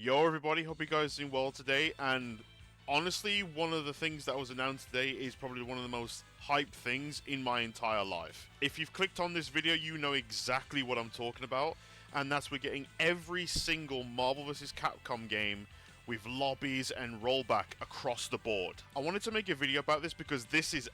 Yo everybody, hope you guys are doing well today, and honestly, one of the things that was announced today is probably one of the most hyped things in my entire life. If you've clicked on this video, you know exactly what I'm talking about, and that's we're getting every single Marvel vs Capcom game with lobbies and rollback across the board. I wanted to make a video about this because this is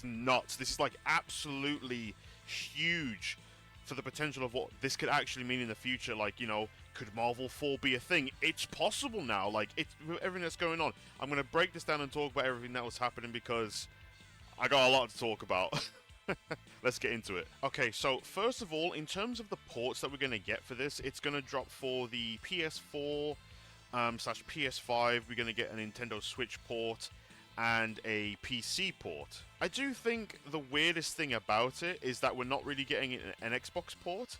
nuts. This is like absolutely huge for the potential of what this could actually mean in the future. Like, you know, could Marvel 4 be a thing? It's possible now. Like, it's with everything that's going on. I'm going to break this down and talk about everything that was happening because I got a lot to talk about. Let's get into it. Okay, so first of all, in terms of the ports that we're going to get for this, it's going to drop for the PS4 slash PS5. We're going to get a Nintendo Switch port and a PC port. I do think the weirdest thing about it is that we're not really getting an Xbox port.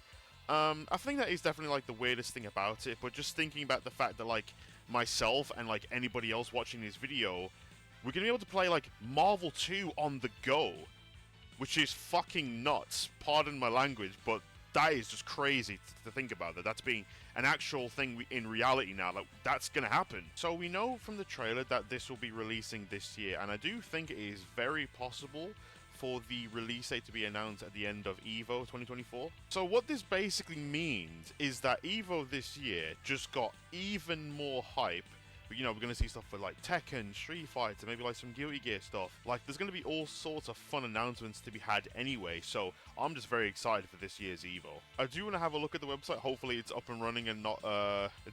I think that is definitely like the weirdest thing about it, but just thinking about the fact that like myself and like anybody else watching this video, we're gonna be able to play like Marvel 2 on the go, which is fucking nuts, pardon my language, but that is just crazy to think about that. That's being an actual thing in reality now. Like, that's going to happen. So we know from the trailer that this will be releasing this year, and I do think it is very possible for the release date to be announced at the end of EVO 2024. So what this basically means is that EVO this year just got even more hype. You know, we're going to see stuff for like Tekken, Street Fighter, maybe like some Guilty Gear stuff. Like, there's going to be all sorts of fun announcements to be had anyway, so I'm just very excited for this year's EVO. I do want to have a look at the website. Hopefully it's up and running and not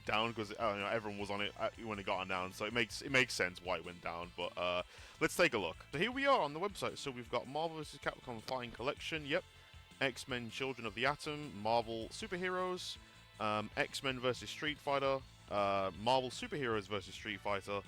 down, because you know, everyone was on it when it got announced, so it makes sense why it went down, but let's take a look. So here we are on the website. So we've got Marvel vs Capcom Flying Collection, yep, X-Men Children of the Atom, Marvel Superheroes, X-Men vs Street Fighter, Marvel Superheroes vs Street Fighter,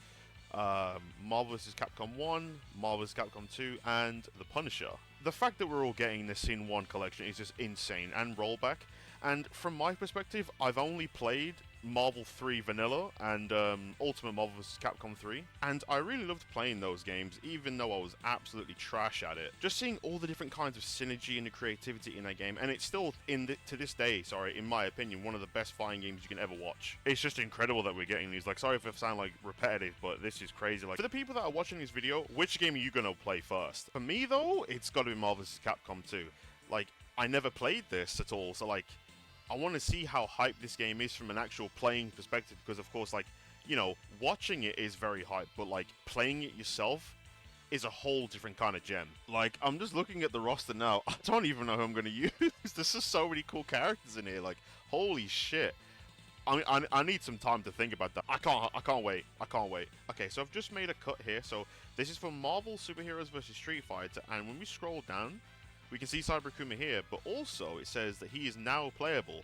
Marvel vs Capcom 1, Marvel vs Capcom 2, and The Punisher. The fact that we're all getting this in one collection is just insane, and rollback. And from my perspective, I've only played Marvel 3 Vanilla and Ultimate Marvel vs Capcom 3, and I really loved playing those games, even though I was absolutely trash at it. Just seeing all the different kinds of synergy and the creativity in that game, and it's still, to this day, in my opinion, one of the best fighting games you can ever watch. It's just incredible that we're getting these. Like, sorry if I sound like repetitive, but this is crazy. Like, for the people that are watching this video, which game are you gonna play first? For me, though, it's gotta be Marvel vs Capcom 2. Like, I never played this at all, so like, I want to see how hyped this game is from an actual playing perspective, because of course, like, you know, watching it is very hyped, but like playing it yourself is a whole different kind of gem. Like, I'm just looking at the roster now. I don't even know who I'm going to use. There's just so many cool characters in here. Like, holy shit. I need some time to think about that. I can't wait. Okay, so I've just made a cut here. So this is for Marvel Superheroes vs Street Fighter, and when we scroll down, we can see Cyberkuma here, but also it says that he is now playable.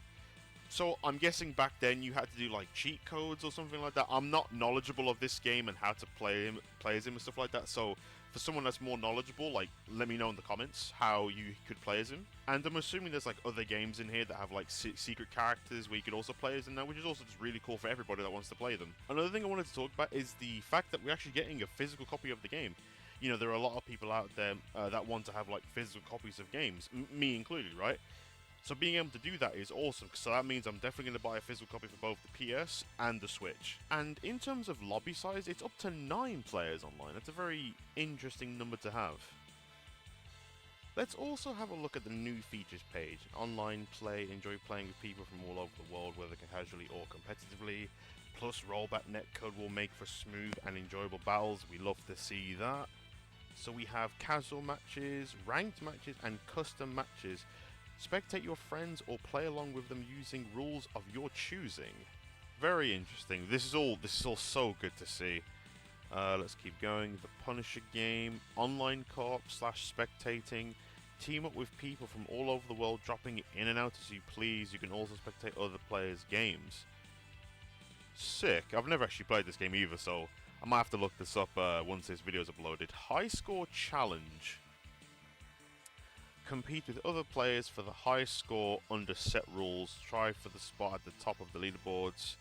So I'm guessing back then you had to do like cheat codes or something like that. I'm not knowledgeable of this game and how to play as him and stuff like that. So for someone that's more knowledgeable, like, let me know in the comments how you could play as him. And I'm assuming there's like other games in here that have like secret characters where you could also play as them now, which is also just really cool for everybody that wants to play them. Another thing I wanted to talk about is the fact that we're actually getting a physical copy of the game. You know, there are a lot of people out there that want to have like physical copies of games, me included, right? So being able to do that is awesome, so that means I'm definitely going to buy a physical copy for both the PS and the Switch. And in terms of lobby size, it's up to 9 players online. That's a very interesting number to have. Let's also have a look at the new features page. Online play, enjoy playing with people from all over the world, whether casually or competitively. Plus rollback netcode will make for smooth and enjoyable battles. We love to see that. So we have casual matches, ranked matches, and custom matches. Spectate your friends or play along with them using rules of your choosing. Very interesting. This is all so good to see. Let's keep going. The Punisher game, online co-op / spectating. Team up with people from all over the world, dropping in and out as you please. You can also spectate other players' games. Sick. I've never actually played this game either, so I might have to look this up once this video is uploaded. High Score Challenge. Compete with other players for the highest score under set rules. Try for the spot at the top of the leaderboards.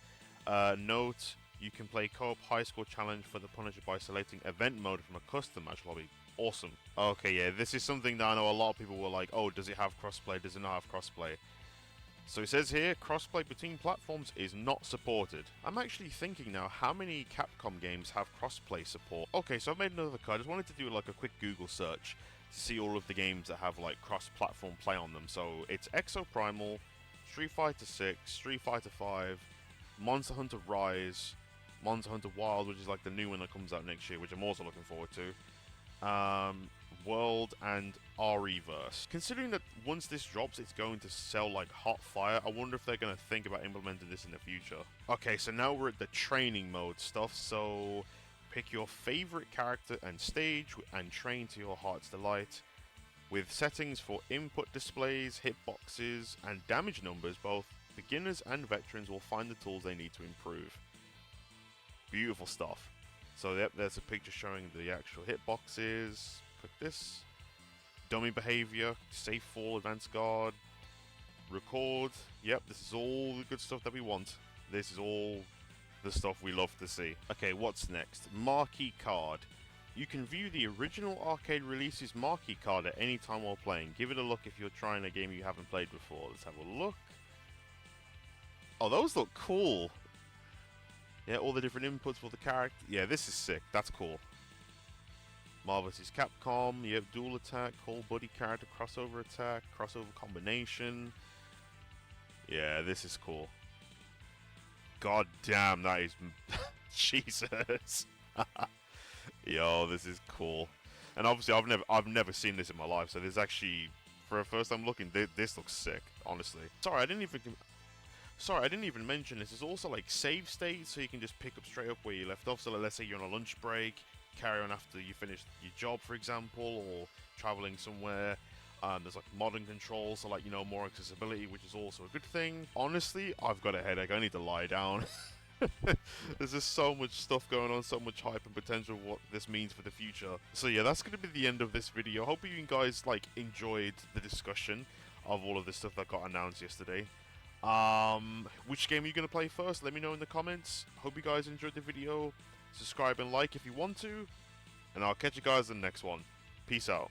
Note, you can play co-op high score challenge for the Punisher by selecting event mode from a custom match lobby. Awesome. Okay, yeah, this is something that I know a lot of people were like, oh, does it have crossplay? Does it not have crossplay? So it says here, crossplay between platforms is not supported. I'm actually thinking now, how many Capcom games have crossplay support? Okay, so I've made another card. I just wanted to do like a quick Google search to see all of the games that have like cross-platform play on them. So it's Exoprimal, Street Fighter 6, Street Fighter 5, Monster Hunter Rise, Monster Hunter Wild, which is like the new one that comes out next year, which I'm also looking forward to. World and ReVerse. Considering that once this drops, it's going to sell like hot fire, I wonder if they're going to think about implementing this in the future. Okay, so now we're at the training mode stuff, so pick your favorite character and stage and train to your heart's delight. With settings for input displays, hitboxes, and damage numbers, both beginners and veterans will find the tools they need to improve. Beautiful stuff. So yep, there's a picture showing the actual hitboxes. Click this. Dummy behavior, safe fall, advanced guard, record. Yep, this is all the good stuff that we want. This is all the stuff we love to see. Okay, what's next? Marquee card. You can view the original arcade release's marquee card at any time while playing. Give it a look if you're trying a game you haven't played before. Let's have a look. Oh, those look cool. Yeah, all the different inputs for the character. Yeah, this is sick. That's cool. Marvel vs. Capcom. You have dual attack, whole buddy character, crossover attack, crossover combination. Yeah, this is cool. God damn, that is... Jesus. Yo, this is cool. And obviously, I've never seen this in my life, so this actually, for a first time looking, this looks sick, honestly. Sorry, I didn't even mention this. There's also like save states, so you can just pick up straight up where you left off. So let's say you're on a lunch break, carry on after you finish your job, for example, or traveling somewhere. There's like modern controls, so like, you know, more accessibility, which is also a good thing. Honestly, I've got a headache. I need to lie down. There's just so much stuff going on, so much hype and potential of what this means for the future. So yeah, that's going to be the end of this video. Hope you guys like enjoyed the discussion of all of this stuff that got announced yesterday. Which game are you going to play first? Let me know in the comments. Hope you guys enjoyed the video. Subscribe and like if you want to. And I'll catch you guys in the next one. Peace out.